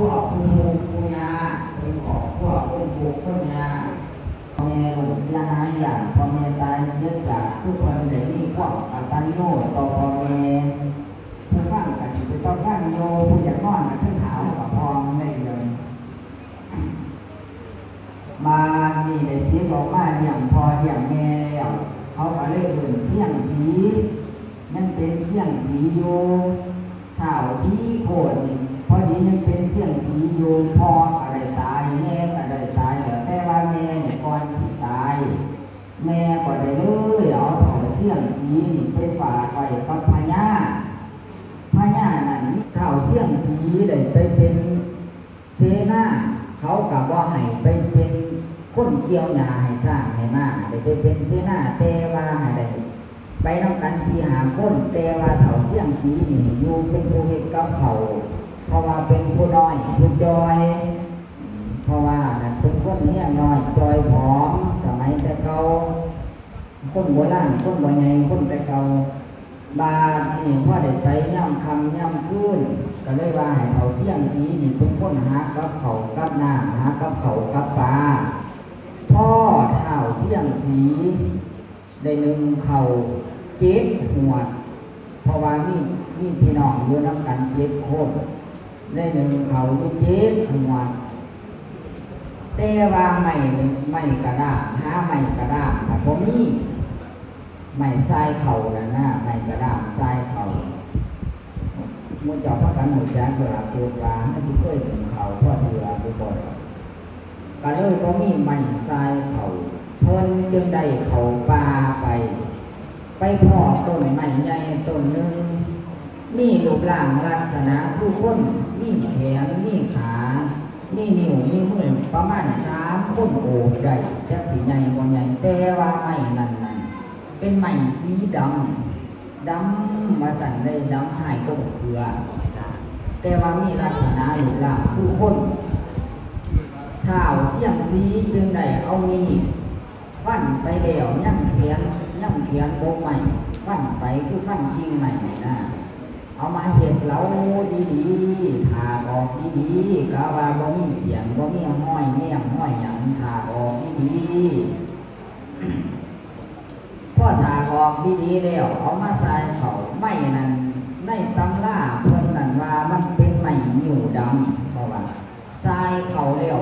วกผู้ผู้ยาเป็นขอบพวกเป็นผู้คนยาพ่อแม่ลูกยาหาอย่างพ่อแม่ตายเสียจากทุกคนได้มีความกตัญญูต่อพ่อแม่ผู้ฟังกันจะต้องฟังโยผู้อยากนอนขึ้นหาวกับพองได้เลยมานี่ได้เสียบอกว่าอย่างพออย่างแม่แล้วเขาก็เลยเอื่นเที่ยงสียังเป็นเที่ยงสีโยข่าวที่โคตรพอดียังเป็นเที่ยงสีโยพออะไรตายแม่อะไรตายแต่ว่าแม่เนี่ยก่อนที่ตายแม่ก็ได้เลยเอาเท่าเที่ยงสีนี่ไปฝากไว้กับพญานั้นข่าวเที่ยงสีได้ไปเป็นเสนาเขากับว่าให้ไปเป็นคนเกี่ยวหญ้าให้สร้างให้มาได้ไปเป็นเสนาแต่ว่าให้ได้ไปนำกันสีหาคนแต่ว่าเท่าเที่ยงสีนี่อยู่เป็นผู้เฮ็ดกับเขาเพราะว่าเป็นผู้น้อยผู้จอยเพราะว่าเป็นคนเลี้ยงน้อยจอยผอมสมัยแต่เก่าคนโบราณคนโบราณคนแต่เก่าบาดนี่พ่อได้ใช้ย่ำคำย่ำขึ้นก็เลยว่าให้เขาเที่ยงสีนี่เป็นคนหากับเขากับน้ำหากับเขากับปลาพ่อเท่าเที่ยงสีได้หนึ่งเขาเจ็ดหัวเพราะว่านี่พี่น้องอยู่น้ำกันเจ็ดคนได้หนึ่งเขาเจ็ดหัวแต่ว่าไม่กระด้างหาไม่กระด้างแต่ผมนี่ไม่ทรายเข่าแล้วนะไม่กระด้างทรายเข่ามุ่งจอบพระกันหมุนแจ้งเวลาตัวปลาให้ที่เคยถึงเขาพ่อเรือไปก่อนก็เลยก็มีไม่ทรายเข่าเพิ่นจึงได้เข่าปลาไปพ่อต้นไม้ใหญ่ต้นหนึ่งมีรูปร่างลักษณะผู้คนมีแขนมีขามีนิ้วมีมือประมาณ3 คนโอบได้จะสีใหญ่กว่าใหญ่แต่ว่าไม้นั้นเป็นไม้สีดำมาสั่นได้ดำหายก็เกลือแต่ว่ามีลักษณะรูปร่างผู้คนเท้าเที่ยงสีจึงได้เอามีฟันไปเดี่ยวย่ำเขียนโบกใหม่ฟันไปคือฟันจริงใหม่นะเอามาเห็ดเหลาดีๆถาออกดีๆกะว่าบ่มีเสียงบ่มีห้อยอย่างถาออกดีๆพอถาออกดีๆแล้วเอามาใส่เขาไม่นั่นในตำราเพิ่นนั่นว่ามันเป็นไม้นิ้วดำเพราะว่าใส่เขาแล้ว